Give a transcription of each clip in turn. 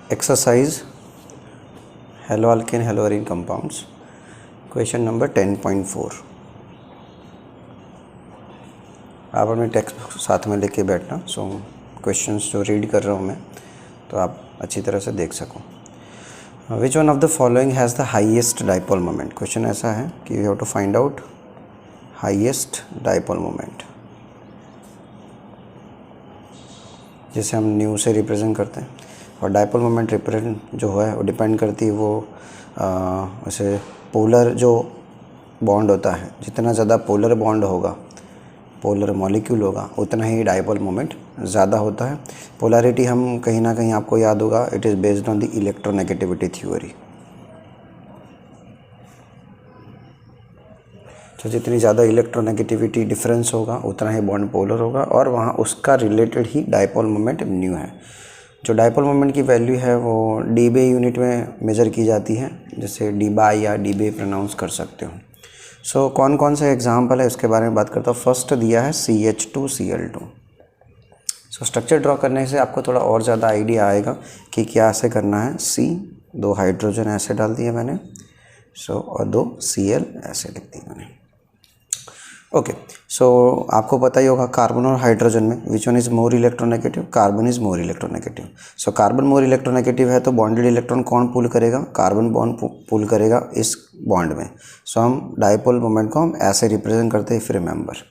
Exercise haloalkane haloarine compounds. Question number 10.4. आप अपने text book साथ में लेके बैठना, सो क्वेश्चंस जो रीड कर रहा हूँ मैं तो आप अच्छी तरह से देख सको. Which one of the following has the highest dipole moment. Question ऐसा है कि you have to find out highest dipole moment, जिसे हम न्यू से रिप्रेजेंट करते हैं. और डाइपोल मोमेंट रिप्रेजेंट जो है वो डिपेंड करती है वो वैसे पोलर जो बॉन्ड होता है, जितना ज़्यादा पोलर बॉन्ड होगा, पोलर मॉलिक्यूल होगा, उतना ही डाइपोल मोमेंट ज़्यादा होता है. पोलैरिटी हम कहीं ना कहीं आपको याद होगा, it is based on the electronegativity theory. तो जितनी ज़्यादा इलेक्ट्रोनेगेटिविटी डिफरेंस होगा उतना ही बॉन्ड पोलर होगा और वहाँ उसका रिलेटेड ही डाइपोल मोमेंट न्यू है. जो डाइपोल मोमेंट की वैल्यू है वो डीबे यूनिट में मेज़र की जाती है, जैसे डीबाई या डीबे प्रोनाउंस कर सकते हो. सो कौन कौन से एग्जाम्पल है उसके बारे में बात करता हूँ. फर्स्ट दिया है CH2Cl2. सो स्ट्रक्चर ड्रॉ करने से आपको थोड़ा और ज़्यादा आइडिया आएगा कि क्या ऐसे करना है. C 2 हाइड्रोजन ऐसे डाल दिए मैंने, सो और 2 Cl ऐसे लिख दिए मैंने. ओके, सो आपको पता ही होगा कार्बन और हाइड्रोजन में which one is more electronegative. Carbon is more electronegative. So carbon more electronegative है तो बॉन्डेड इलेक्ट्रॉन कौन पुल करेगा? कार्बन बॉन्ड पुल करेगा इस बॉन्ड में. सो हम डाइपोल मोमेंट को हम ऐसे रिप्रेजेंट करते हैं, इफ रिमेंबर.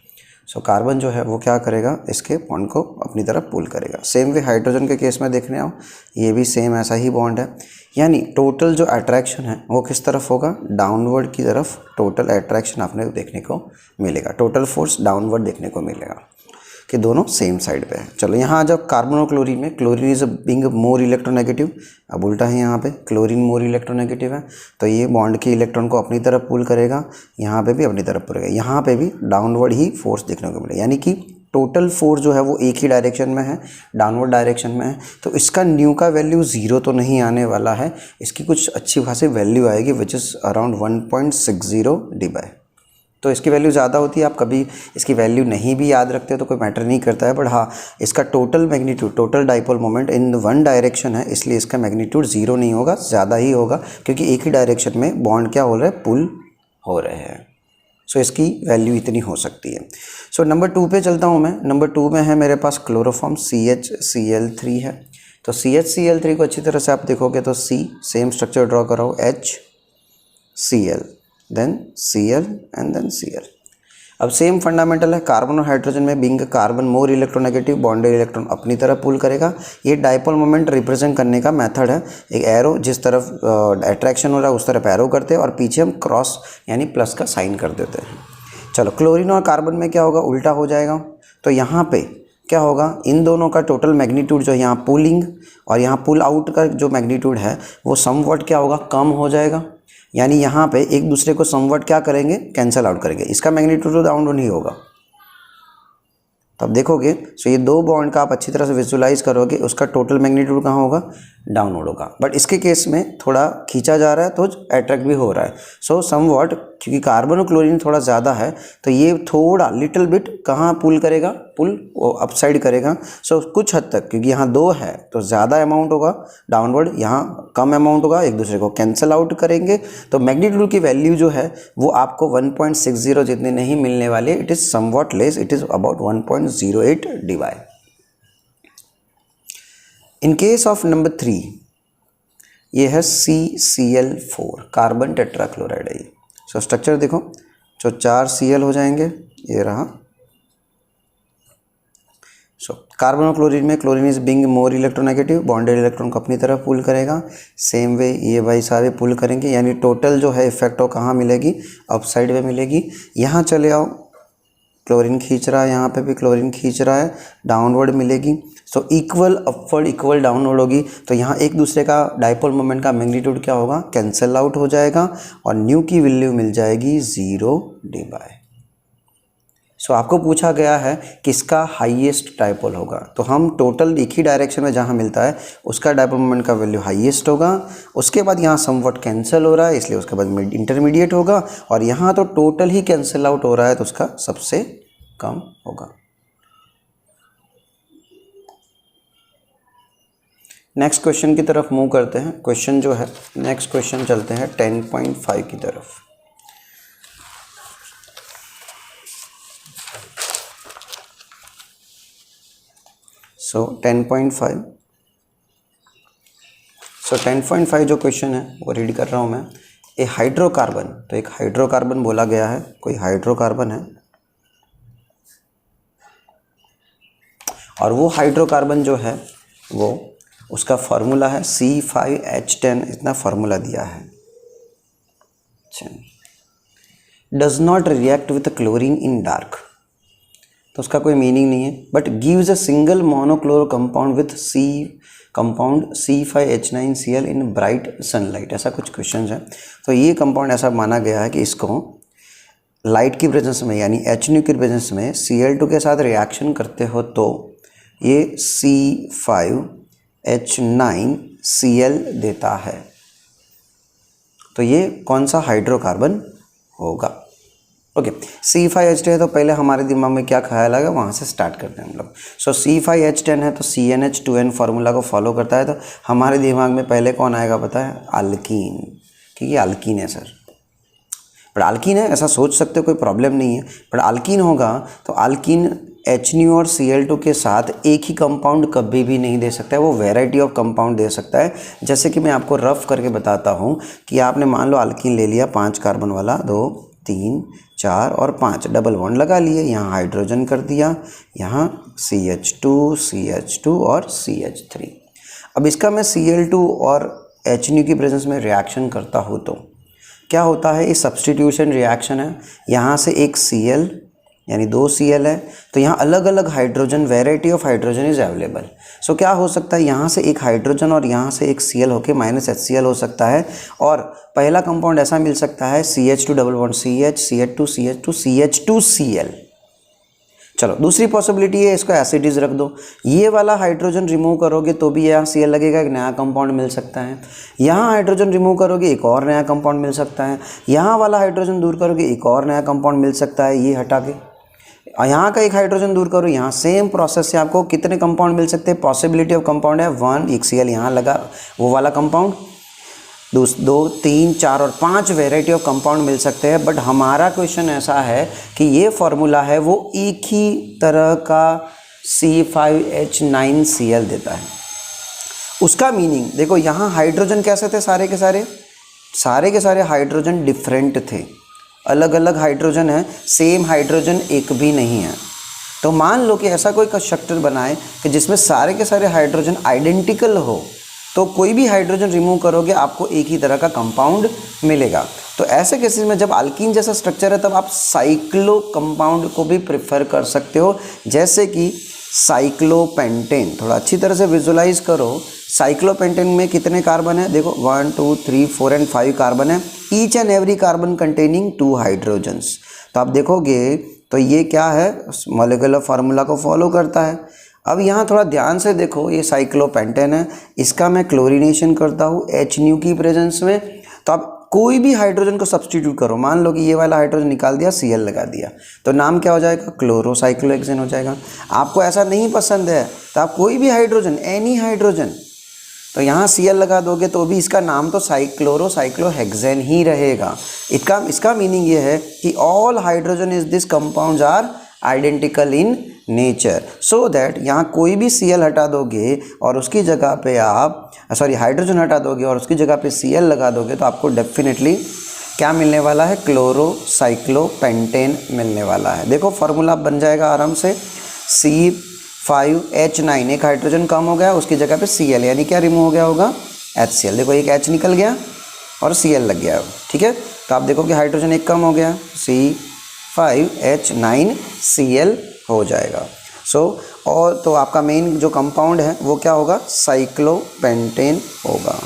सो कार्बन जो है वो क्या करेगा, इसके बॉन्ड को अपनी तरफ पुल करेगा. सेम वे हाइड्रोजन के केस में देखने आओ, ये भी सेम ऐसा ही बॉन्ड है. यानी टोटल जो अट्रैक्शन है वो किस तरफ होगा? डाउनवर्ड की तरफ टोटल अट्रैक्शन आपने देखने को मिलेगा. टोटल फोर्स डाउनवर्ड देखने को मिलेगा कि दोनों सेम साइड पे है. चलो यहाँ जब कार्बन और क्लोरीन में, chlorine is being more electronegative, अब उल्टा है यहाँ पे, क्लोरीन मोर इलेक्ट्रोनेगेटिव है तो ये बॉन्ड के इलेक्ट्रॉन को अपनी तरफ पुल करेगा, यहाँ पे भी अपनी तरफ पुल करेगा. यहाँ पे भी डाउनवर्ड ही फोर्स देखने को मिलेगा, यानी कि टोटल फोर्स जो है वो एक ही डायरेक्शन में है, डाउनवर्ड डायरेक्शन में है. तो इसका न्यू का वैल्यू 0 तो नहीं आने वाला है, इसकी कुछ अच्छी खासी वैल्यू आएगी विच इज़ अराउंड 1.60 डी/. तो इसकी वैल्यू ज़्यादा होती है. आप कभी इसकी वैल्यू नहीं भी याद रखते तो कोई मैटर नहीं करता है, बट हाँ इसका total magnitude, total dipole moment in one direction है, इसलिए इसका मैग्नीट्यूड 0 नहीं होगा, ज़्यादा ही होगा, क्योंकि एक ही डायरेक्शन में बॉन्ड क्या हो रहा है, पुल हो रहे हैं. सो इसकी वैल्यू इतनी हो सकती है. सो नंबर 2 पे चलता हूँ मैं. नंबर 2 में है मेरे पास क्लोरोफॉर्म CHCl3 है. तो CHCl3 को अच्छी तरह से आप देखोगे तो C सेम स्ट्रक्चर ड्रॉ कराओ, HCl then Cl and then Cl. अब सेम फंडामेंटल है. कार्बन और हाइड्रोजन में being carbon more electronegative, bonded electron अपनी तरफ पुल करेगा. ये डाइपोल मोमेंट रिप्रेजेंट करने का मेथड है. एक एरो, जिस तरफ अट्रैक्शन हो रहा है उस तरफ एरो करते हैं और पीछे हम क्रॉस यानी प्लस का साइन कर देते हैं. चलो क्लोरीन और कार्बन में क्या होगा, उल्टा हो जाएगा. तो यहाँ पे क्या होगा, इन दोनों का टोटल मैग्नीट्यूड जो यहाँ पुलिंग और यहाँ पुल आउट का जो मैग्नीट्यूड है वो समवट क्या होगा, कम हो जाएगा. यानी यहाँ पे एक दूसरे को समवट क्या करेंगे, कैंसल आउट करेंगे. इसका मैग्नीट्यूड तो डाउनवर्ड नहीं होगा. तो आप देखोगे, सो ये दो बॉन्ड का आप अच्छी तरह से विजुलाइज करोगे, उसका टोटल मैग्नीट्यूड कहाँ होगा, डाउनवर्ड होगा. बट इसके केस में थोड़ा खींचा जा रहा है तो अट्रैक्ट भी हो रहा है. सो समवट, क्योंकि कार्बन और क्लोरीन थोड़ा ज़्यादा है तो ये थोड़ा लिटिल बिट कहाँ पुल करेगा, पुल वो अपसाइड करेगा. सो कुछ हद तक, क्योंकि यहाँ 2 है तो ज़्यादा अमाउंट होगा डाउनवर्ड, यहाँ कम अमाउंट होगा, एक दूसरे को कैंसिल आउट करेंगे. तो मैग्नीट्यूड की वैल्यू जो है वो आपको 1.60 जितनी नहीं मिलने वाली है. It is somewhat less, it is about 1.08 D/. In case of number 3 ये है CCl4, कार्बन टेट्राक्लोराइड है ये. सो स्ट्रक्चर देखो, जो 4 Cl हो जाएंगे, ये रहा. सो कार्बन और क्लोरीन में chlorine is being more electronegative, bonded electron को अपनी तरफ पुल करेगा. सेम वे ये भाई सारे पुल करेंगे, यानी टोटल जो है इफेक्ट वो कहाँ मिलेगी, अपसाइड में मिलेगी. यहाँ चले आओ, क्लोरीन खींच रहा है, यहाँ पे भी क्लोरीन खींच रहा है, डाउनवर्ड मिलेगी. So equal upward equal downward होगी. तो यहाँ एक दूसरे का डाइपोल मोमेंट का मैग्नीट्यूड क्या होगा, कैंसल आउट हो जाएगा और न्यू की वैल्यू मिल जाएगी 0 डी/. सो आपको पूछा गया है किसका हाईएस्ट डाइपोल होगा, तो हम टोटल एक ही डायरेक्शन में जहाँ मिलता है उसका डाइपोल मोमेंट का वैल्यू हाईएस्ट होगा. उसके बाद यहाँ समवट कैंसिल हो रहा है इसलिए उसके बाद इंटरमीडिएट होगा, और यहाँ तो टोटल ही कैंसिल आउट हो रहा है तो उसका सबसे कम होगा. नेक्स्ट क्वेश्चन की तरफ मूव करते हैं। क्वेश्चन जो है नेक्स्ट क्वेश्चन चलते हैं 10.5 की तरफ। सो 10.5 जो क्वेश्चन है वो रीड कर रहा हूँ मैं। ए हाइड्रोकार्बन, तो एक हाइड्रोकार्बन बोला गया है, कोई हाइड्रोकार्बन है और वो हाइड्रोकार्बन जो है वो उसका फार्मूला है C5H10, इतना फार्मूला दिया है। Does not react with chlorine in dark, तो उसका कोई मीनिंग नहीं है, but gives a single monochloro compound with compound C5H9Cl in bright sunlight, ऐसा कुछ क्वेश्चन है। तो ये कंपाउंड ऐसा माना गया है कि इसको लाइट की प्रेजेंस में यानी HNO की प्रेजेंस में Cl2 के साथ रिएक्शन करते हो तो ये C5H9Cl देता है। तो ये कौन सा हाइड्रोकार्बन होगा? ओके, C5H10 है तो पहले हमारे दिमाग में क्या ख्याल आएगा वहाँ से स्टार्ट करते हैं हम लोग। सो C5H10 है तो CnH2n फार्मूला को फॉलो करता है, तो हमारे दिमाग में पहले कौन आएगा पता है? अल्कीन, क्योंकि अल्कीन है सर। बट अल्कीन है ऐसा सोच सकते हो, कोई प्रॉब्लम नहीं है, बट अल्कीन होगा तो अल्कीन HNO और Cl2 के साथ एक ही कंपाउंड कभी भी नहीं दे सकता है, वो वैरायटी ऑफ कंपाउंड दे सकता है। जैसे कि मैं आपको रफ करके बताता हूँ कि आपने मान लो अल्कीन ले लिया 5 कार्बन वाला, 2 3 4 और 5 डबल बॉन्ड लगा लिए, यहाँ हाइड्रोजन कर दिया, यहाँ CH2 और CH3। अब इसका मैं Cl2 और HNO की प्रेजेंस में रिएक्शन करता हूँ तो क्या होता है? ये सब्स्टिट्यूशन रिएक्शन है। यहाँ से एक Cl यानी 2 Cl है, तो यहाँ अलग अलग hydrogen, variety of hydrogen is available. So क्या हो सकता है? यहाँ से एक हाइड्रोजन और यहाँ से एक Cl होके -HCl हो सकता है, और पहला कंपाउंड ऐसा मिल सकता है CH2 double bond CH, CH2 CH2 CH2Cl। चलो दूसरी पॉसिबिलिटी है, इसको एसिडीज रख दो, ये वाला हाइड्रोजन रिमूव करोगे तो भी यहाँ Cl लगेगा, एक नया कंपाउंड मिल सकता है। यहाँ हाइड्रोजन रिमूव करोगे एक और नया कंपाउंड मिल सकता है। यहाँ वाला हाइड्रोजन दूर करोगे एक और नया कंपाउंड मिल सकता है, ये हटा के। यहाँ का एक हाइड्रोजन दूर करो, यहाँ सेम प्रोसेस से आपको कितने कंपाउंड मिल सकते हैं? पॉसिबिलिटी ऑफ कंपाउंड है 1, एक Cl यहाँ लगा, वो वाला कंपाउंड 2 3 4 और 5 वेराइटी ऑफ कंपाउंड मिल सकते हैं। बट हमारा क्वेश्चन ऐसा है कि ये फॉर्मूला है वो एक ही तरह का C5H9Cl देता है। उसका मीनिंग देखो, यहाँ हाइड्रोजन कैसे थे? सारे के सारे हाइड्रोजन डिफरेंट थे, अलग अलग हाइड्रोजन है, सेम हाइड्रोजन एक भी नहीं है। तो मान लो कि ऐसा कोई स्ट्रक्चर बनाए कि जिसमें सारे के सारे हाइड्रोजन आइडेंटिकल हो, तो कोई भी हाइड्रोजन रिमूव करोगे आपको एक ही तरह का कंपाउंड मिलेगा। तो ऐसे केसेस में जब अल्कीन जैसा स्ट्रक्चर है तब आप साइक्लो कंपाउंड को भी प्रेफर कर सकते हो, जैसे कि साइक्लोपेंटेन। थोड़ा अच्छी तरह से विजुलाइज करो, साइक्लोपेंटेन में कितने कार्बन है? देखो 1 2 3 4 एंड 5 कार्बन है, each and every carbon containing 2 hydrogens. तो आप देखोगे तो ये क्या है? मॉलिक्यूलर फार्मूला को फॉलो करता है। अब यहाँ थोड़ा ध्यान से देखो, ये साइक्लोपेंटेन है, इसका मैं क्लोरीनेशन करता हूँ HNO की प्रेजेंस में। तो आप कोई भी हाइड्रोजन को सब्स्टिट्यूट करो, मान लो कि ये वाला हाइड्रोजन निकाल दिया, Cl लगा दिया, तो नाम क्या हो जाएगा? क्लोरोसाइक्लोहेक्सेन हो जाएगा। आपको ऐसा नहीं पसंद है तो आप कोई भी हाइड्रोजन, एनी हाइड्रोजन, तो यहाँ Cl लगा दोगे तो भी इसका नाम तो क्लोरोसाइक्लोहेक्सेन ही रहेगा। इसका मीनिंग ये है कि all hydrogen is this compounds are identical in nature, so that यहाँ कोई भी Cl हटा दोगे और उसकी जगह पे आप हाइड्रोजन हटा दोगे और उसकी जगह पे Cl लगा दोगे तो आपको डेफिनेटली क्या मिलने वाला है? क्लोरोसाइक्लोपेंटेन मिलने वाला है। देखो फार्मूला बन जाएगा आराम से, C5H9, एक हाइड्रोजन कम हो गया, उसकी जगह पे Cl, यानी क्या रिमूव हो गया होगा? HCl। देखो एक H निकल गया और Cl लग गया, ठीक है। तो आप देखो कि हाइड्रोजन एक कम हो गया, C5H9Cl हो जाएगा। और तो आपका मेन जो कंपाउंड है वो क्या होगा? साइक्लोपेंटेन होगा।